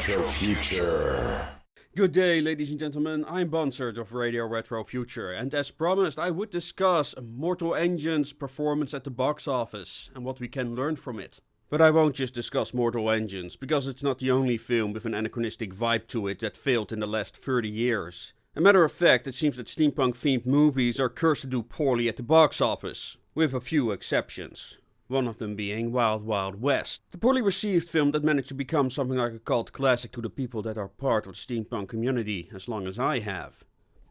Retro Future. Good day, ladies and gentlemen, I'm Bonsert of Radio Retro Future, and as promised I would discuss Mortal Engine's performance at the box office, and what we can learn from it. But I won't just discuss Mortal Engines, because it's not the only film with an anachronistic vibe to it that failed in the last 30 years. As a matter of fact, it seems that steampunk-themed movies are cursed to do poorly at the box office, with a few exceptions. One of them being Wild Wild West, the poorly received film that managed to become something like a cult classic to the people that are part of the steampunk community as long as I have.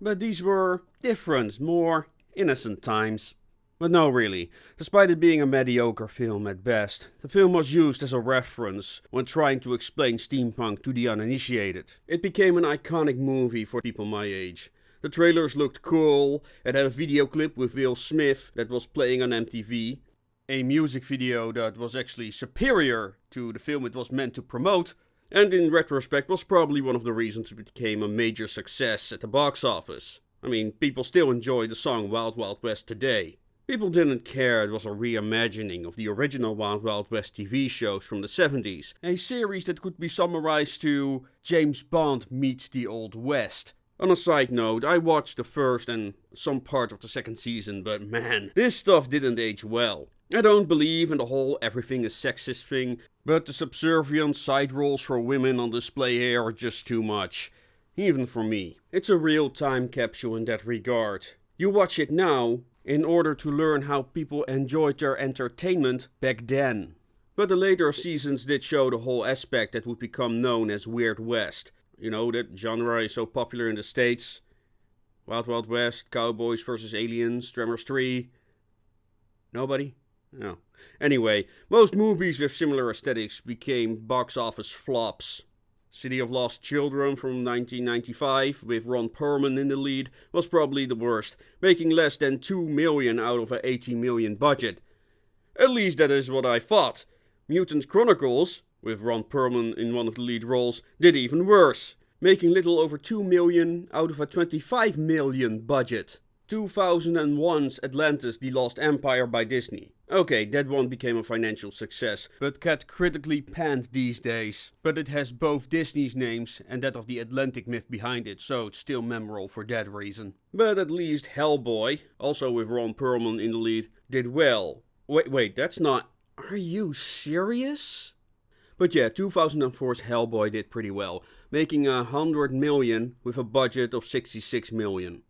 But these were different, more innocent times. But no, really, despite it being a mediocre film at best, the film was used as a reference when trying to explain steampunk to the uninitiated. It became an iconic movie for people my age. The trailers looked cool, it had a video clip with Will Smith that was playing on MTV, a music video that was actually superior to the film it was meant to promote, and in retrospect was probably one of the reasons it became a major success at the box office. I mean, people still enjoy the song Wild Wild West today. People didn't care it was a reimagining of the original Wild Wild West TV shows from the 70s, a series that could be summarized to James Bond meets the Old West. On a side note, I watched the first and some part of the second season, but man, this stuff didn't age well. I don't believe in the whole everything is sexist thing, but the subservient side roles for women on display here are just too much. Even for me. It's a real time capsule in that regard. You watch it now in order to learn how people enjoyed their entertainment back then. But the later seasons did show the whole aspect that would become known as Weird West. You know, that genre is so popular in the States. Wild Wild West, Cowboys vs. Aliens, Tremors 3. Nobody? No. Anyway, most movies with similar aesthetics became box office flops. City of Lost Children from 1995, with Ron Perlman in the lead, was probably the worst, making less than $2 million out of an $80 million budget. At least that is what I thought. Mutants Chronicles, with Ron Perlman in one of the lead roles, did even worse, making little over $2 million out of a $25 million budget. 2001's Atlantis: The Lost Empire by Disney. Okay, that one became a financial success, but got critically panned these days. But it has both Disney's names and that of the Atlantic myth behind it, so it's still memorable for that reason. But at least Hellboy, also with Ron Perlman in the lead, did well. Wait, that's not... Are you serious? But yeah, 2004's Hellboy did pretty well, making $100 million with a budget of $66 million.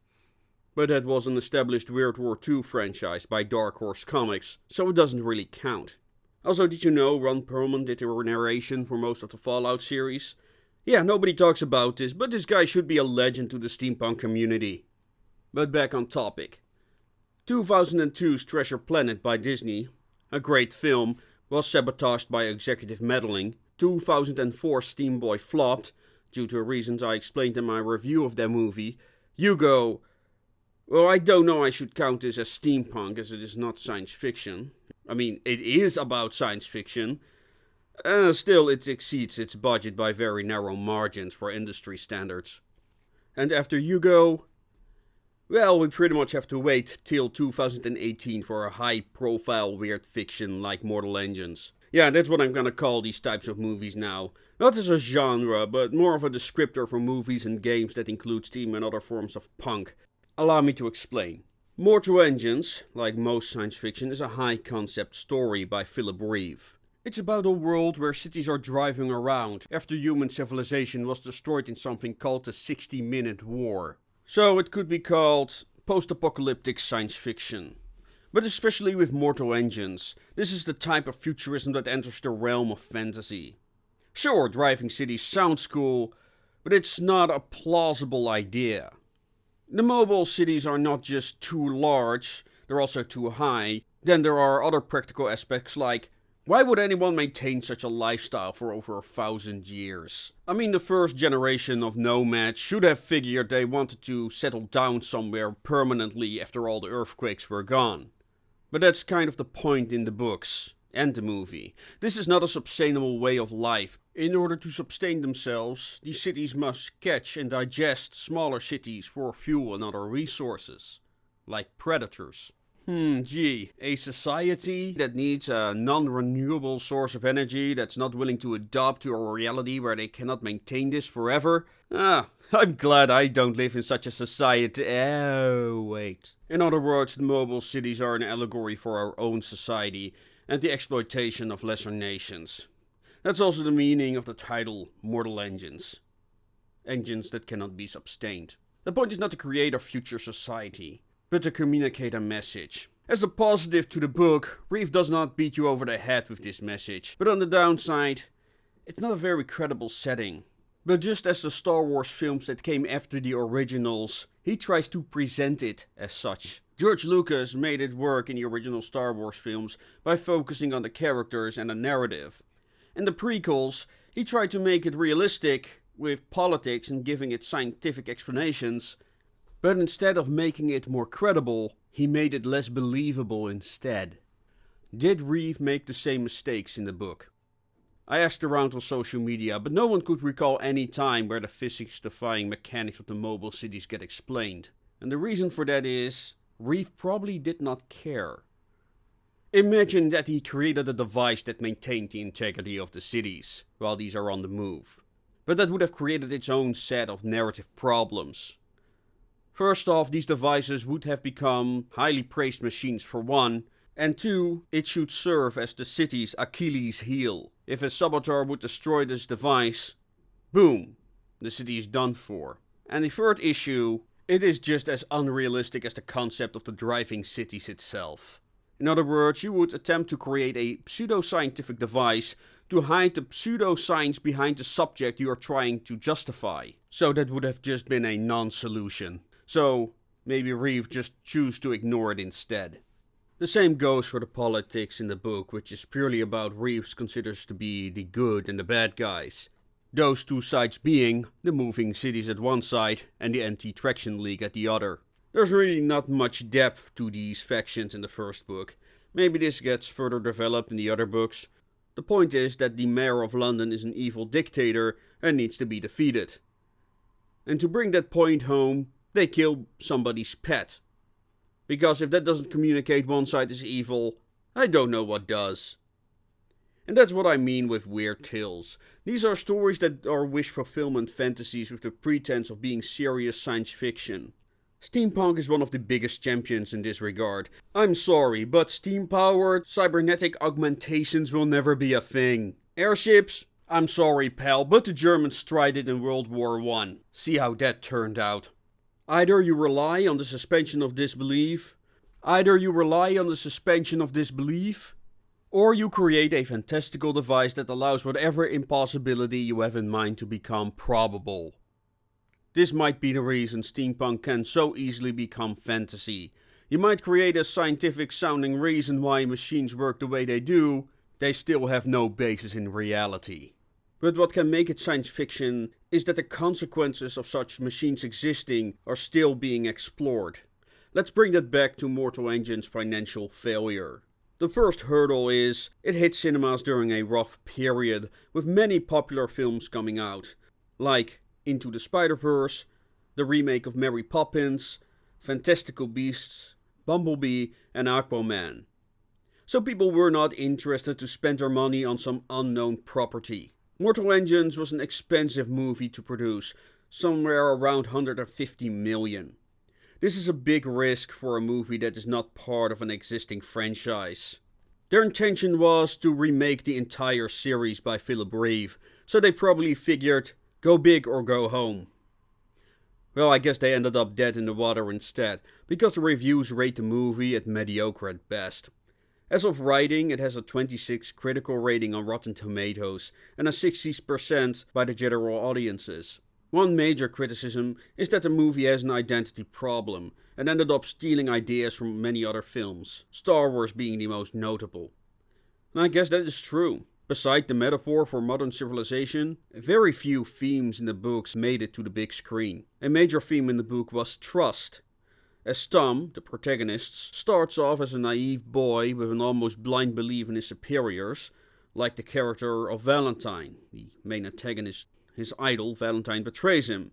But that was an established World War II franchise by Dark Horse Comics, so it doesn't really count. Also, did you know Ron Perlman did the narration for most of the Fallout series? Yeah, nobody talks about this, but this guy should be a legend to the steampunk community. But back on topic. 2002's Treasure Planet by Disney, a great film, was sabotaged by executive meddling. 2004's Steam Boy flopped, due to reasons I explained in my review of that movie. Hugo... Well, I don't know I should count this as steampunk, as it is not science fiction. I mean, it is about science fiction. Still, it exceeds its budget by very narrow margins for industry standards. And after Hugo... Well, we pretty much have to wait till 2018 for a high-profile weird fiction like Mortal Engines. Yeah, that's what I'm gonna call these types of movies now. Not as a genre, but more of a descriptor for movies and games that include steam and other forms of punk. Allow me to explain. Mortal Engines, like most science fiction, is a high-concept story by Philip Reeve. It's about a world where cities are driving around after human civilization was destroyed in something called the 60-Minute War. So it could be called post-apocalyptic science fiction. But especially with Mortal Engines, this is the type of futurism that enters the realm of fantasy. Sure, driving cities sounds cool, but it's not a plausible idea. The mobile cities are not just too large, they're also too high. Then there are other practical aspects like, why would anyone maintain such a lifestyle for over 1,000 years? I mean, the first generation of nomads should have figured they wanted to settle down somewhere permanently after all the earthquakes were gone. But that's kind of the point in the books and the movie. This is not a sustainable way of life. In order to sustain themselves, these cities must catch and digest smaller cities for fuel and other resources, like predators. A society that needs a non-renewable source of energy that's not willing to adapt to a reality where they cannot maintain this forever? I'm glad I don't live in such a society. Oh, wait. In other words, the mobile cities are an allegory for our own society and the exploitation of lesser nations. That's also the meaning of the title, Mortal Engines. Engines that cannot be sustained. The point is not to create a future society, but to communicate a message. As a positive to the book, Reeve does not beat you over the head with this message, but on the downside, it's not a very credible setting. But just as the Star Wars films that came after the originals, he tries to present it as such. George Lucas made it work in the original Star Wars films by focusing on the characters and the narrative. In the prequels, he tried to make it realistic with politics and giving it scientific explanations, but instead of making it more credible, he made it less believable instead. Did Reeve make the same mistakes in the book? I asked around on social media, but no one could recall any time where the physics-defying mechanics of the mobile cities get explained. And the reason for that is, Reeve probably did not care. Imagine that he created a device that maintained the integrity of the cities, while these are on the move. But that would have created its own set of narrative problems. First off, these devices would have become highly praised machines for one, and two, it should serve as the city's Achilles heel. If a saboteur would destroy this device, boom, the city is done for. And the third issue, it is just as unrealistic as the concept of the driving cities itself. In other words, you would attempt to create a pseudo-scientific device to hide the pseudoscience behind the subject you are trying to justify. So that would have just been a non-solution. So maybe Reeve just choose to ignore it instead. The same goes for the politics in the book, which is purely about Reeves considers to be the good and the bad guys. Those two sides being the moving cities at one side and the anti-traction league at the other. There's really not much depth to these factions in the first book. Maybe this gets further developed in the other books. The point is that the mayor of London is an evil dictator and needs to be defeated. And to bring that point home, they kill somebody's pet. Because if that doesn't communicate one side is evil, I don't know what does. And that's what I mean with weird tales. These are stories that are wish fulfillment fantasies with the pretense of being serious science fiction. Steampunk is one of the biggest champions in this regard. I'm sorry, but steam-powered cybernetic augmentations will never be a thing. Airships? I'm sorry pal, but the Germans tried it in World War I. See how that turned out. Either you rely on the suspension of disbelief, or you create a fantastical device that allows whatever impossibility you have in mind to become probable. This might be the reason steampunk can so easily become fantasy. You might create a scientific sounding reason why machines work the way they do, they still have no basis in reality. But what can make it science fiction is that the consequences of such machines existing are still being explored. Let's bring that back to Mortal Engine's financial failure. The first hurdle is, it hit cinemas during a rough period, with many popular films coming out, like Into the Spider-Verse, the remake of Mary Poppins, Fantastical Beasts, Bumblebee and Aquaman. So people were not interested to spend their money on some unknown property. Mortal Engines was an expensive movie to produce, somewhere around 150 million. This is a big risk for a movie that is not part of an existing franchise. Their intention was to remake the entire series by Philip Reeve, so they probably figured, go big or go home. Well, I guess they ended up dead in the water instead, because the reviews rate the movie at mediocre at best. As of writing, it has a 26 critical rating on Rotten Tomatoes and a 60% by the general audiences. One major criticism is that the movie has an identity problem and ended up stealing ideas from many other films, Star Wars being the most notable. And I guess that is true. Beside the metaphor for modern civilization, very few themes in the books made it to the big screen. A major theme in the book was trust. As Tom, the protagonist, starts off as a naive boy with an almost blind belief in his superiors, like the character of Valentine, the main antagonist. His idol, Valentine, betrays him,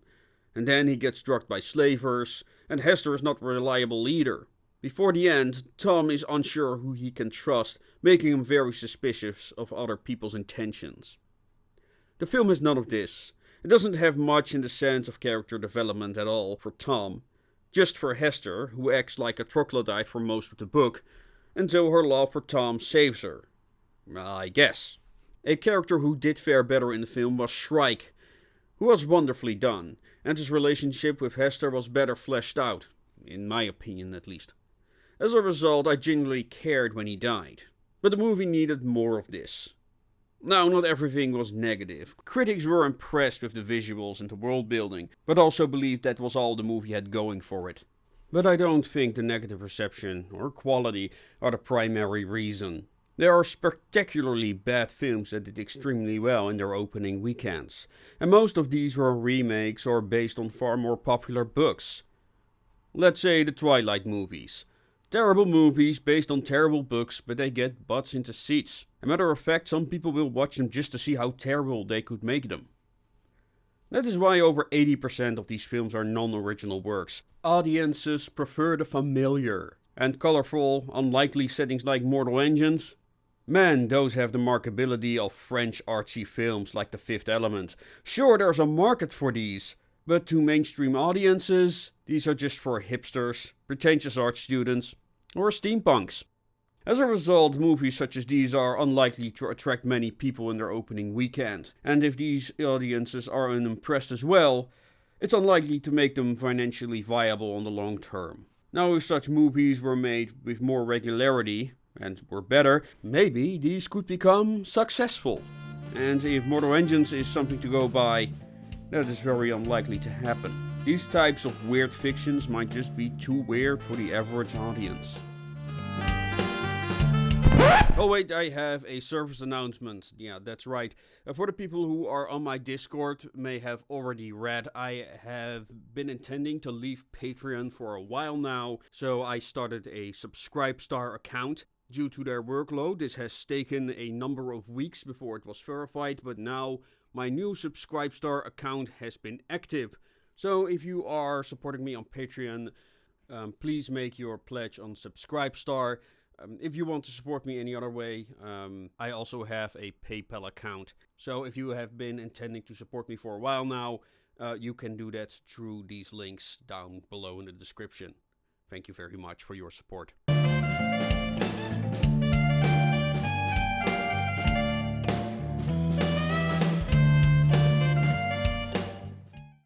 and then he gets drugged by slavers, and Hester is not a reliable leader. Before the end, Tom is unsure who he can trust, making him very suspicious of other people's intentions. The film has none of this. It doesn't have much in the sense of character development at all for Tom, just for Hester, who acts like a troglodyte for most of the book, until her love for Tom saves her. I guess. A character who did fare better in the film was Shrike, who was wonderfully done, and his relationship with Hester was better fleshed out, in my opinion at least. As a result, I genuinely cared when he died, but the movie needed more of this. Now, not everything was negative. Critics were impressed with the visuals and the world building, but also believed that was all the movie had going for it. But I don't think the negative reception or quality are the primary reason. There are spectacularly bad films that did extremely well in their opening weekends, and most of these were remakes or based on far more popular books. Let's say the Twilight movies. Terrible movies based on terrible books, but they get butts into seats. As a matter of fact, some people will watch them just to see how terrible they could make them. That is why over 80% of these films are non-original works. Audiences prefer the familiar. And colorful, unlikely settings like Mortal Engines? Man, those have the marketability of French artsy films like The Fifth Element. Sure, there's a market for these, but to mainstream audiences, these are just for hipsters, pretentious art students, or steampunks. As a result, movies such as these are unlikely to attract many people in their opening weekend, and if these audiences are unimpressed as well, it's unlikely to make them financially viable on the long term. Now, if such movies were made with more regularity, and were better, maybe these could become successful. And if Mortal Engines is something to go by, that is very unlikely to happen. These types of weird fictions might just be too weird for the average audience. Oh wait, I have a service announcement. Yeah, that's right. For the people who are on my Discord may have already read, I have been intending to leave Patreon for a while now, so I started a Subscribestar account. Due to their workload, this has taken a number of weeks before it was verified, but now my new Subscribestar account has been active. So if you are supporting me on Patreon, please make your pledge on Subscribestar. If you want to support me any other way, I also have a PayPal account. So if you have been intending to support me for a while now, you can do that through these links down below in the description. Thank you very much for your support.